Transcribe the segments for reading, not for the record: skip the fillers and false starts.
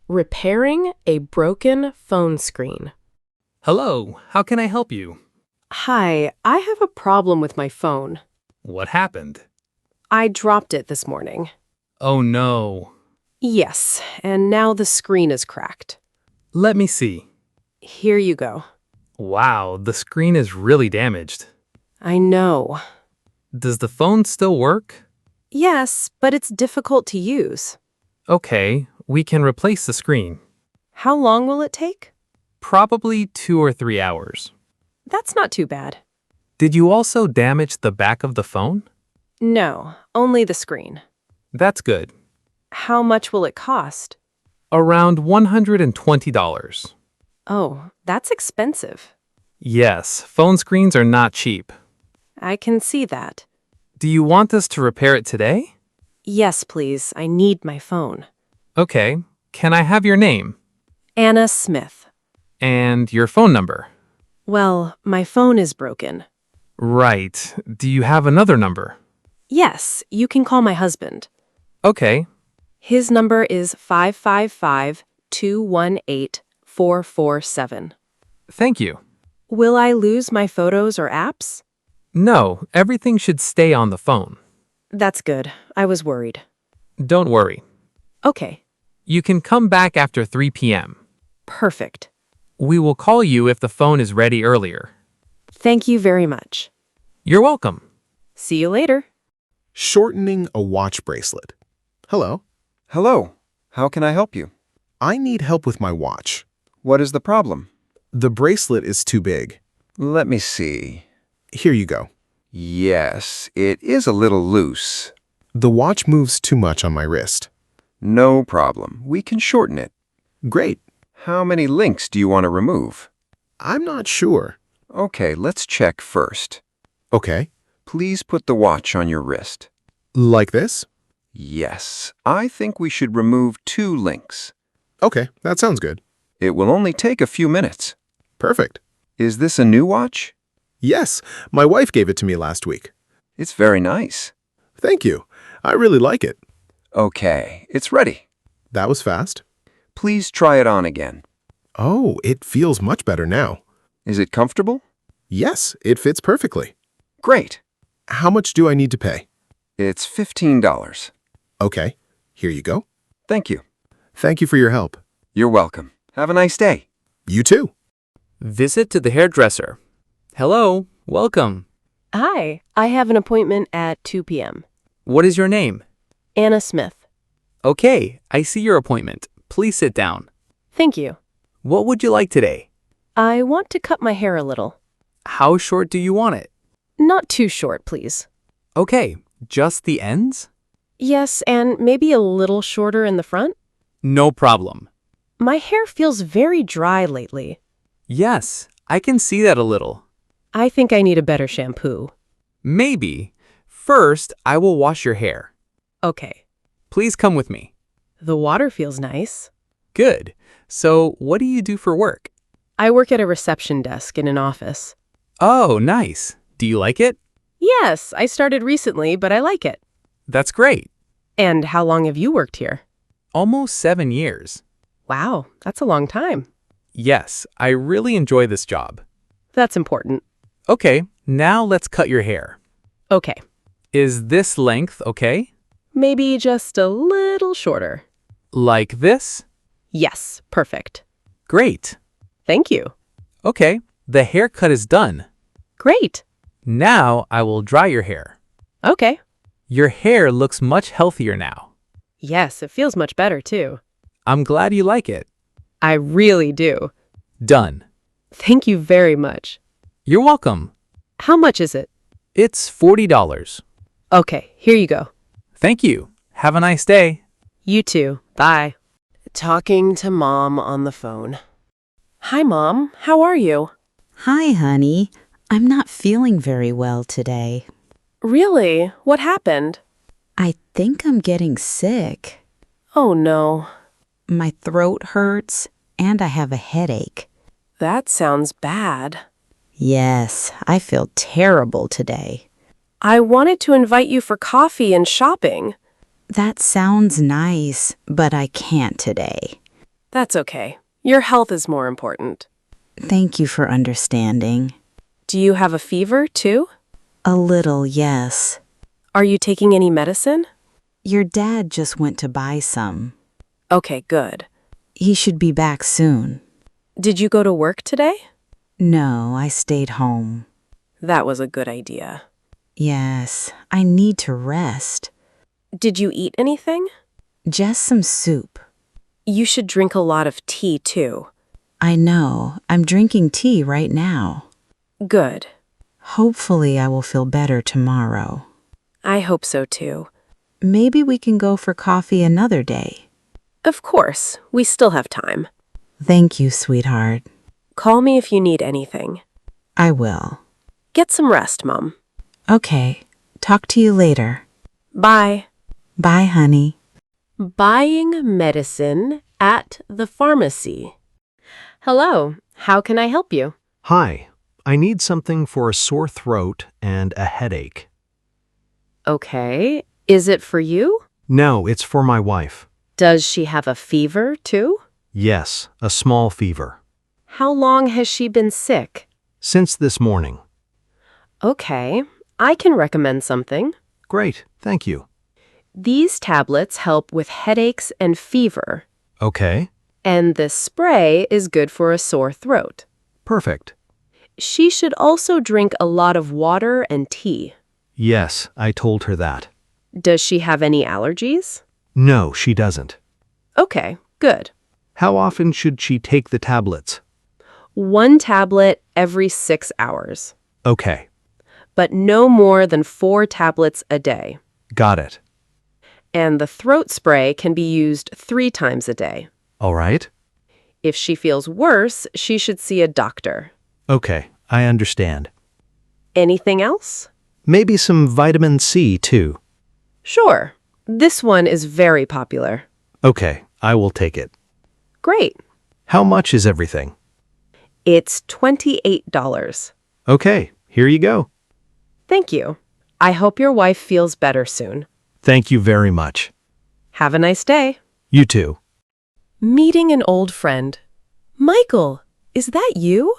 Repairing a broken phone screen. Hello, how can I help you? Hi, I have a problem with my phone. What happened? I dropped it this morning. Oh no. Yes, and now the screen is cracked. Let me see. Here you go. Wow, the screen is really damaged. I know. Does the phone still work? Yes, but it's difficult to use. Okay, we can replace the screen. How long will it take? Probably 2 or 3 hours. That's not too bad. Did you also damage the back of the phone? No, only the screen. That's good. How much will it cost? Around $120. Oh, that's expensive. Yes, phone screens are not cheap. I can see that. Do you want us to repair it today? Yes, please. I need my phone. Okay, can I have your name? Anna Smith. And your phone number? Well, my phone is broken. Right. Do you have another number? Yes, you can call my husband. Okay. His number is 555-218-447. Thank you. Will I lose my photos or apps? No, everything should stay on the phone. That's good. I was worried. Don't worry. Okay, You can come back after 3 p.m. perfect. We will call you if the phone is ready earlier. Thank you very much. You're welcome. See you later. Shortening a watch bracelet. Hello. Hello. How can I help you? I need help with my watch. What is the problem? The bracelet is too big. Let me see. Here you go. Yes, it is a little loose. The watch moves too much on my wrist. No problem. We can shorten it. Great. How many links do you want to remove? I'm not sure. Okay, let's check first. Okay. Please put the watch on your wrist. Like this? Yes, I think we should remove 2 links. Okay, that sounds good. It will only take a few minutes. Perfect. Is this a new watch? Yes, my wife gave it to me last week. It's very nice. Thank you. I really like it. Okay, it's ready. That was fast. Please try it on again. Oh, it feels much better now. Is it comfortable? Yes, it fits perfectly. Great. How much do I need to pay? It's $15. Okay, here you go. Thank you. Thank you for your help. You're welcome. Have a nice day. You too. Visit to the hairdresser. Hello, welcome. Hi, I have an appointment at 2 p.m. What is your name? Anna Smith. Okay, I see your appointment. Please sit down. Thank you. What would you like today? I want to cut my hair a little. How short do you want it? Not too short, please. Okay, just the ends? Yes, and maybe a little shorter in the front. No problem. My hair feels very dry lately. Yes, I can see that a little. I think I need a better shampoo. Maybe. First, I will wash your hair. Okay. Please come with me. The water feels nice. Good. So, what do you do for work? I work at a reception desk in an office. Oh, nice. Do you like it? Yes, I started recently, but I like it. That's great. And how long have you worked here? Almost 7 years. Wow, that's a long time. Yes, I really enjoy this job. That's important. Okay, now let's cut your hair. Okay, Is this length okay? maybe just a little shorter. Like this? Yes, perfect. Great. Thank you. Okay, the haircut is done. Great. Now I will dry your hair. Okay. Your hair looks much healthier now. Yes, it feels much better too. I'm glad you like it. I really do. Done. Thank you very much. You're welcome. How much is it? It's $40. Okay, here you go. Thank you. Have a nice day. You too. Bye. Talking to Mom on the phone. Hi, Mom. How are you? Hi, honey. I'm not feeling very well today. Really? What happened? I think I'm getting sick. Oh, no. My throat hurts and I have a headache. That sounds bad. Yes, I feel terrible today. I wanted to invite you for coffee and shopping. That sounds nice, but I can't today. That's okay. Your health is more important. Thank you for understanding. Do you have a fever, too? A little, yes. Are you taking any medicine? Your dad just went to buy some. Okay, good. He should be back soon. Did you go to work today? No, I stayed home. That was a good idea. Yes, I need to rest. Did you eat anything? Just some soup. You should drink a lot of tea, too. I know. I'm drinking tea right now. Good. Hopefully, I will feel better tomorrow. I hope so, too. Maybe we can go for coffee another day. Of course, we still have time. Thank you, sweetheart. Call me if you need anything. I will. Get some rest, Mom. Okay. Talk to you later. Bye. Bye, honey. Buying medicine at the pharmacy. Hello, how can I help you? Hi, I need something for a sore throat and a headache. Okay, is it for you? No, it's for my wife. Does she have a fever, too? Yes, a small fever. How long has she been sick? Since this morning. Okay, I can recommend something. Great, thank you. These tablets help with headaches and fever, Okay, and this spray is good for a sore throat. perfect. She should also drink a lot of water and tea. Yes, I told her that. Does she have any allergies? No, she doesn't. Okay, good. How often should she take the tablets? 1 tablet every 6 hours, Okay, but no more than 4 tablets a day. got it. And the throat spray can be used 3 times a day. All right. If she feels worse, she should see a doctor. Okay, I understand. Anything else? Maybe some vitamin C too. Sure. This one is very popular. Okay, I will take it. Great. How much is everything? It's $28. Okay, here you go. Thank you. I hope your wife feels better soon. Thank you very much. Have a nice day. You too. Meeting an old friend. Michael, is that you?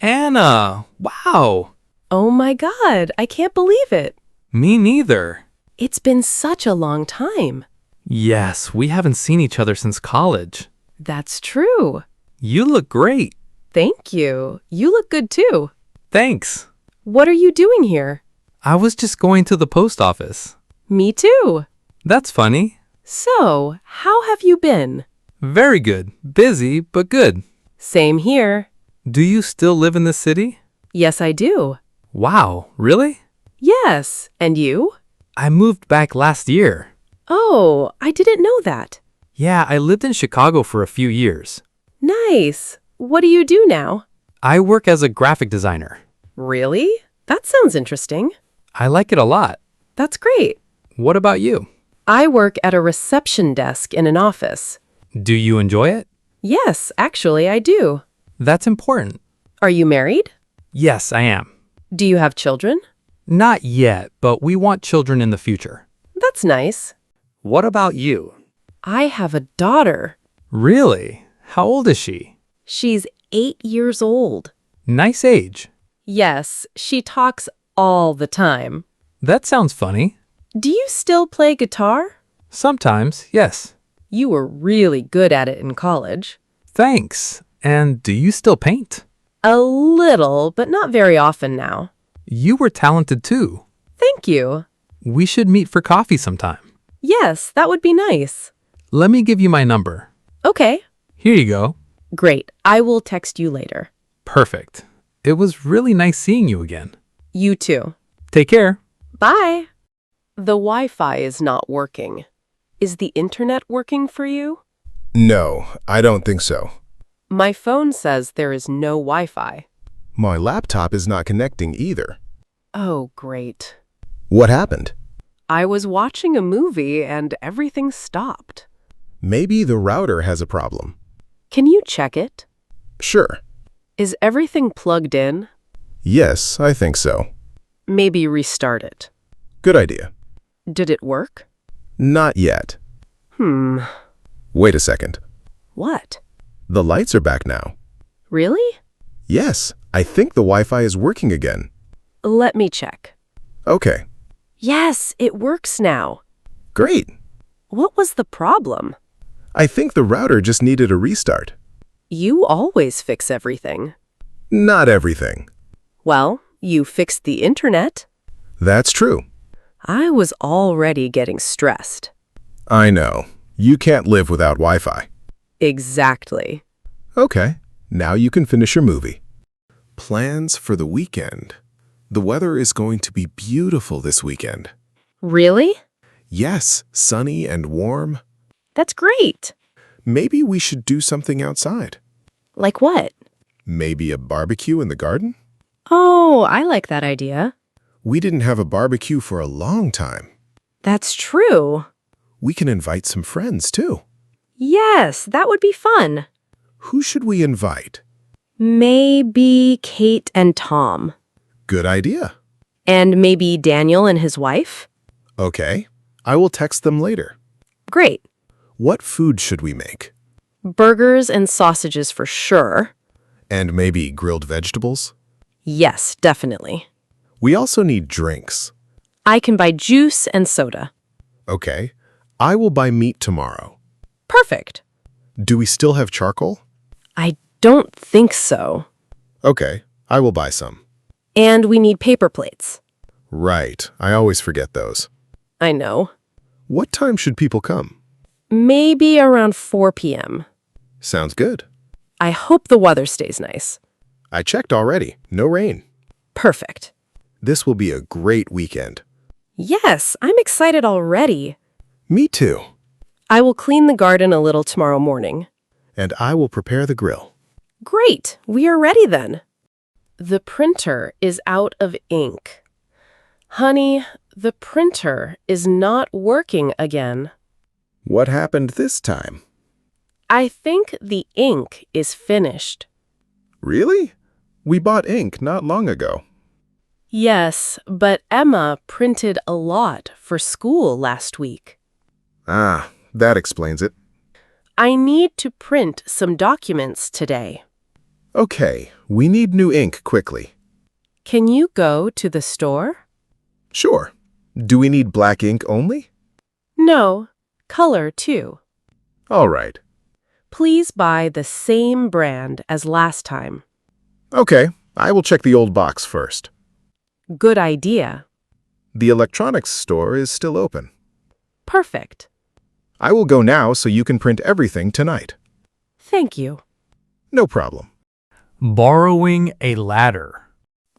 Anna, wow. Oh my God, I can't believe it. Me neither. It's been such a long time. Yes, we haven't seen each other since college. That's true. You look great. Thank you. You look good too. Thanks. What are you doing here? I was just going to the post office. Me too. That's funny. So, how have you been? Very good. Busy, but good. Same here. Do you still live in the city? Yes, I do. Wow, really? Yes. And you? I moved back last year. Oh, I didn't know that. Yeah, I lived in Chicago for a few years. Nice. What do you do now? I work as a graphic designer. Really? That sounds interesting. I like it a lot. That's great. What about you? I work at a reception desk in an office. Do you enjoy it? Yes, actually, I do. That's important. Are you married? Yes, I am. Do you have children? Not yet, but we want children in the future. That's nice. What about you? I have a daughter. Really? How old is she? She's 8 years old. Nice age. Yes, she talks all the time. That sounds funny. Do you still play guitar? Sometimes, yes. You were really good at it in college. Thanks. And do you still paint? A little, but not very often now. You were talented too. Thank you. We should meet for coffee sometime. Yes, that would be nice. Let me give you my number. Okay. Here you go. Great. I will text you later. Perfect. It was really nice seeing you again. You too. Take care. Bye. The Wi-Fi is not working. Is the internet working for you? No, I don't think so. My phone says there is no Wi-Fi. My laptop is not connecting either. Oh, great. What happened? I was watching a movie and everything stopped. Maybe the router has a problem. Can you check it? Sure. Is everything plugged in? Yes, I think so. Maybe restart it. Good idea. Did it work? Not yet. Hmm. Wait a second. What? The lights are back now. Really? Yes, I think the Wi-Fi is working again. Let me check. Okay, Yes, it works now. great. What was the problem? I think the router just needed a restart. You always fix everything. Not everything. Well, you fixed the internet. That's true. I was already getting stressed. I know. You can't live without Wi-Fi. Exactly. Okay, now you can finish your movie. Plans for the weekend. The weather is going to be beautiful this weekend. Really? Yes, sunny and warm. That's great. Maybe we should do something outside. Like what? Maybe a barbecue in the garden? Oh, I like that idea. We didn't have a barbecue for a long time. That's true. We can invite some friends, too. Yes, that would be fun. Who should we invite? Maybe Kate and Tom. Good idea. And maybe Daniel and his wife? Okay, I will text them later. Great. What food should we make? Burgers and sausages for sure. And maybe grilled vegetables? Yes, definitely. We also need drinks. I can buy juice and soda. Okay, I will buy meat tomorrow. Perfect. Do we still have charcoal? I don't think so. Okay, I will buy some. And we need paper plates. Right, I always forget those. I know. What time should people come? Maybe around 4 p.m. Sounds good. I hope the weather stays nice. I checked already. No rain. Perfect. This will be a great weekend. Yes, I'm excited already. Me too. I will clean the garden a little tomorrow morning. And I will prepare the grill. Great, we are ready then. The printer is out of ink. Honey, the printer is not working again. What happened this time? I think the ink is finished. Really? We bought ink not long ago. Yes, but Emma printed a lot for school last week. Ah, that explains it. I need to print some documents today. Okay, we need new ink quickly. Can you go to the store? Sure. Do we need black ink only? No, color too. All right. Please buy the same brand as last time. Okay, I will check the old box first. Good idea. The electronics store is still open. Perfect. I will go now so you can print everything tonight. Thank you. No problem. Borrowing a ladder.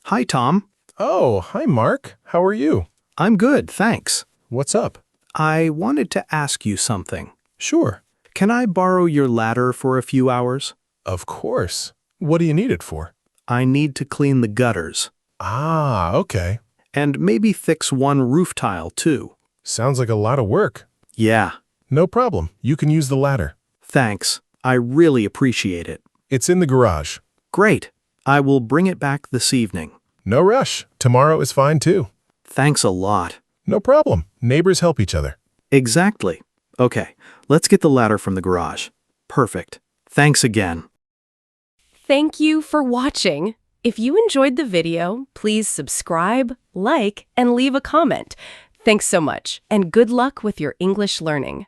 Hi, Tom. Oh, hi, Mark. How are you? I'm good, thanks. What's up? I wanted to ask you something. Sure. Can I borrow your ladder for a few hours? Of course. What do you need it for? I need to clean the gutters. Ah, okay. And maybe fix one roof tile, too. Sounds like a lot of work. Yeah, No problem. You can use the ladder. thanks. I really appreciate it. It's in the garage. Great. I will bring it back this evening. No rush. Tomorrow is fine too. Thanks a lot. No problem. Neighbors help each other. Exactly. Okay, let's get the ladder from the garage. Perfect. Thanks again. Thank you for watching. If you enjoyed the video, please subscribe, like, and leave a comment. Thanks so much, and good luck with your English learning.